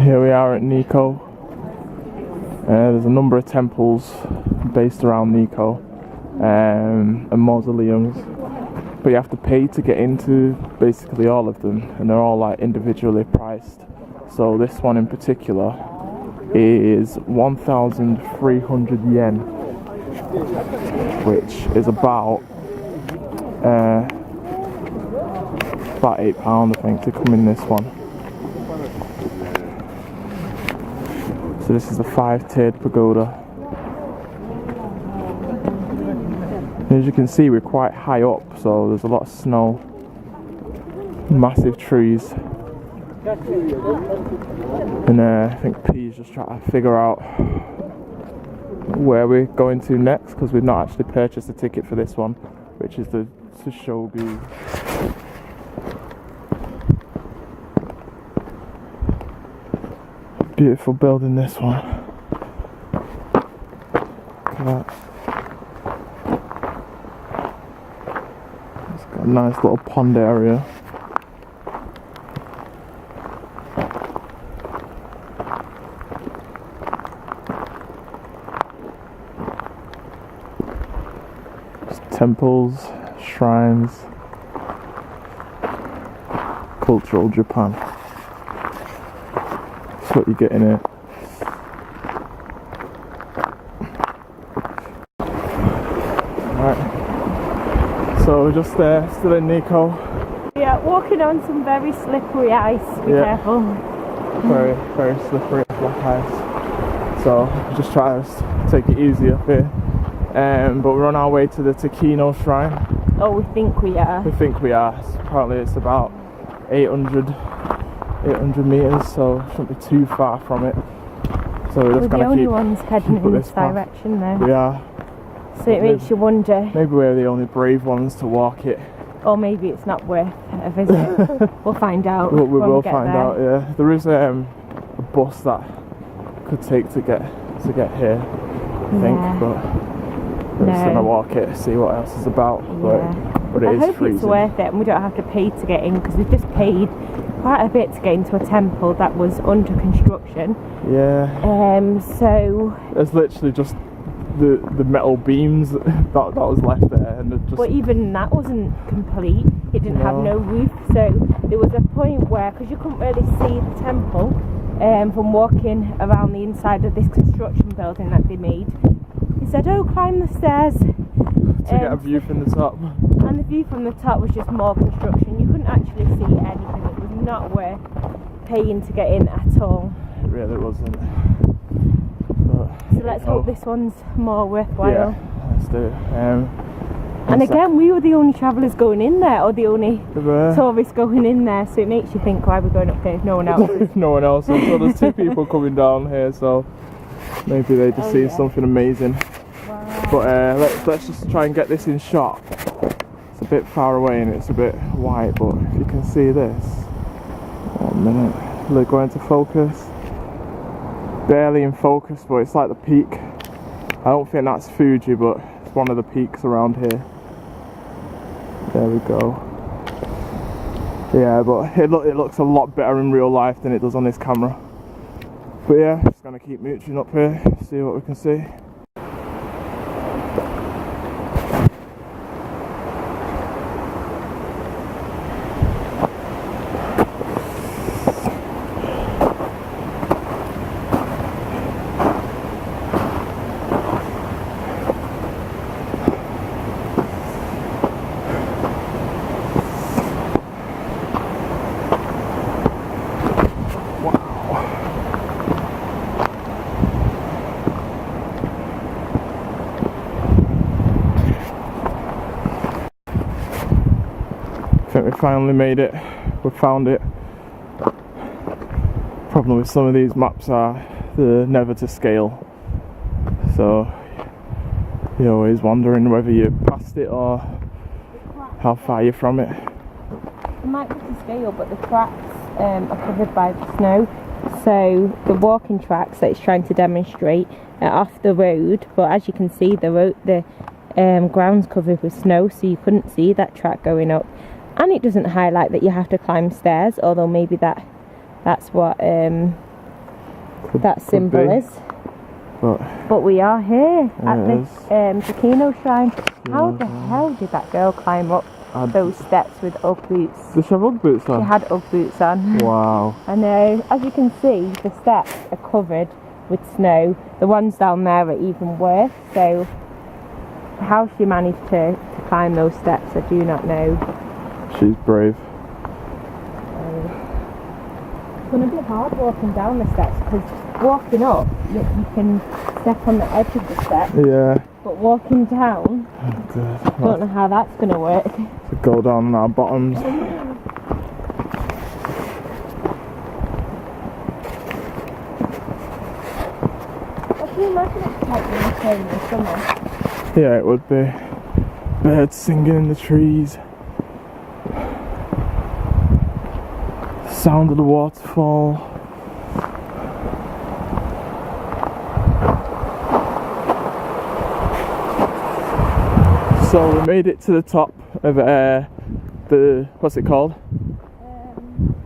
Here we are at Nikko. There's a number of temples based around Nikko and mausoleums, but you have to pay to get into basically all of them, and they're all like individually priced. So this one in particular is 1,300 yen, which is about £8, I think, to come in this one. So this is a 5-tiered pagoda. As you can see, we're quite high up, so there's a lot of snow, massive trees, and I think P's just trying to figure out where we're going to next, because we've not actually purchased a ticket for this one, which is the tosho-gu. Beautiful building, this one. Look at that. It's got a nice little pond area. There's temples, shrines, cultural Japan. That's what you get in it. Right, so we're just still in Nikko. Yeah, walking on some very slippery ice. Be careful. Very, very slippery black ice. So just try to take it easy up here. But we're on our way to the Nikko shrine. Oh, we think we are. We think we are. Apparently it's about 800 meters, so shouldn't be too far from it. So we're just the only keep ones heading in this direction though. We are. So it makes you wonder. Maybe we're the only brave ones to walk it. Or maybe it's not worth a visit. We'll find out. We will find there. out, yeah. There is a bus that could take to get here, I think, but we're just gonna walk it, see what else is about. But it is freezing. I hope it's worth it, and we don't have to pay to get in, because we've just paid quite a bit to get into a temple that was under construction. Yeah. So there's literally just the metal beams that was left there, and it just. But even that wasn't complete. It didn't have no roof, so there was a point where, because you couldn't really see the temple from walking around the inside of this construction building that they made. He said, "Oh, climb the stairs to get a view from the top." And the view from the top was just more construction. You couldn't actually see anything. It was not worth paying to get in at all. It really wasn't. So let's hope this one's more worthwhile. Yeah, let's do it. And again, we were the only travellers going in there, or the only tourists going in there, so it makes you think, why we're going up there if no one else is. No one else is. So there's two people coming down here, so maybe they just see something amazing. Wow. But let's just try and get this in shot. It's a bit far away and it's a bit white, but if you can see this. 1 minute. They're going to focus. Barely in focus, but it's like the peak. I don't think that's Fuji, but it's one of the peaks around here. There we go. Yeah, but it looks a lot better in real life than it does on this camera. But yeah, just gonna keep mooching up here, see what we can see. I think we finally made it. We found it. Problem with some of these maps are they're never to scale, so you're always wondering whether you're past it or how far you're from it. It might be to scale, but the tracks are covered by the snow, so the walking tracks that it's trying to demonstrate are off the road, but as you can see the ground's covered with snow, so you couldn't see that track going up. And it doesn't highlight that you have to climb stairs, although maybe that that's what that symbol be. is. But we are here at the Kino Shrine. How the hell did that girl climb up those steps with Ugg boots? Did she have Ugg boots on? She had Ugg boots on. Wow. I know. As you can see, the steps are covered with snow. The ones down there are even worse. So how she managed to climb those steps, I do not know. She's brave. It's going to be hard walking down the steps because walking up, you can step on the edge of the step. Yeah. But walking down, oh, God. I don't know how that's going to work. To go down on our bottoms. Can you imagine it's like winter in the summer? Yeah, it would be. Birds singing in the trees. Sound of the waterfall. So we made it to the top of the, what's it called?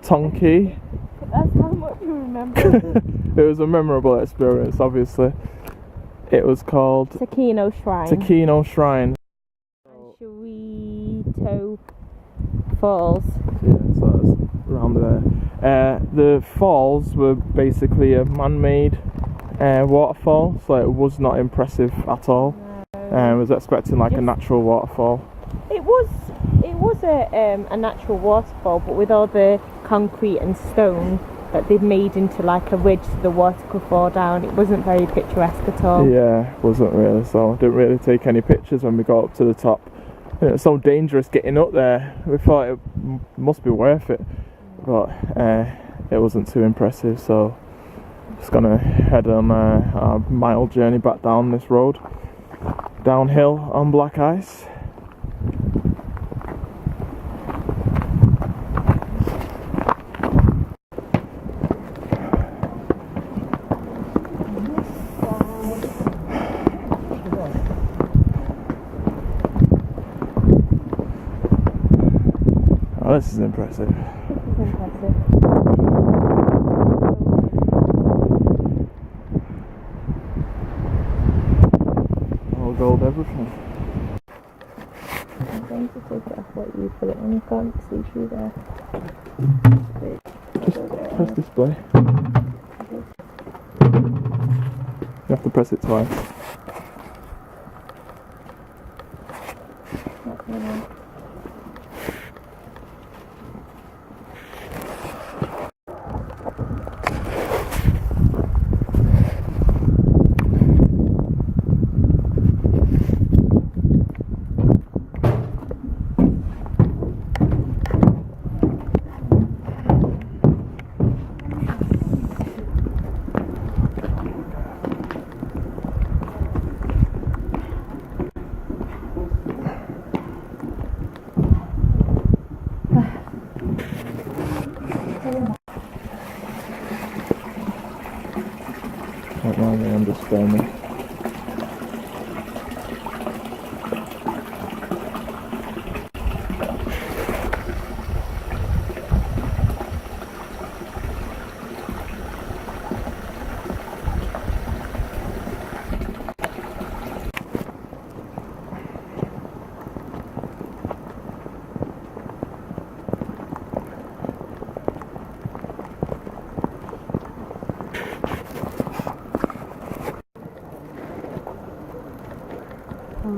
Tonki. That's how much you remember. It was a memorable experience, obviously. It was called Takino Shrine. Takino Shrine. Shirito Falls. Yeah, so that's around there. The falls were basically a man-made waterfall, so it was not impressive at all. I was expecting like a natural waterfall. It was a natural waterfall, but with all the concrete and stone that they've made into like a ridge so the water could fall down, it wasn't very picturesque at all. Yeah, it wasn't really, so I didn't really take any pictures when we got up to the top. It was so dangerous getting up there. We thought it must be worth it, but it wasn't too impressive, so just gonna head on a mile journey back down this road, downhill on black ice. Oh, this is impressive. This is impressive. All gold everything. I'm going to take it off what you put it on. You can't see through there. Just press display. You have to press it twice. Don't mind me, I'm just filming.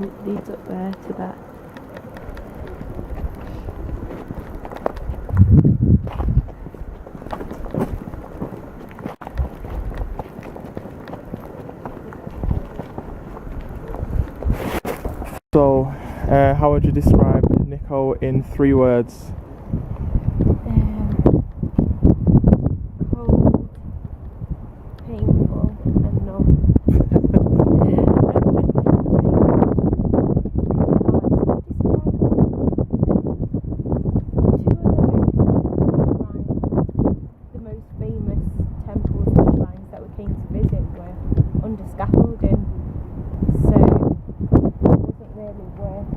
It leads up there to that. So, how would you describe Nikko in 3 words? Cold, painful, and numb. Under scaffolding, so it wasn't really worth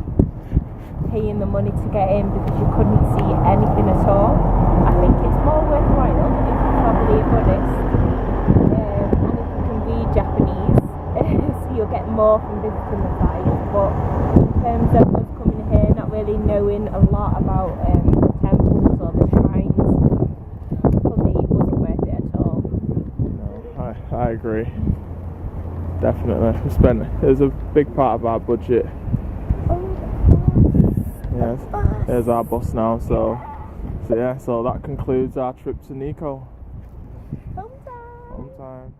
paying the money to get in because you couldn't see anything at all. I think it's more worthwhile if north and visiting the site, but in terms of us coming here, not really knowing a lot about the temples or the shrines, for me it wasn't worth it at all. No, I agree. Definitely. It was a big part of our budget. Yes, there's our bus now, so yeah, so that concludes our trip to Nikko. Home time! Home time.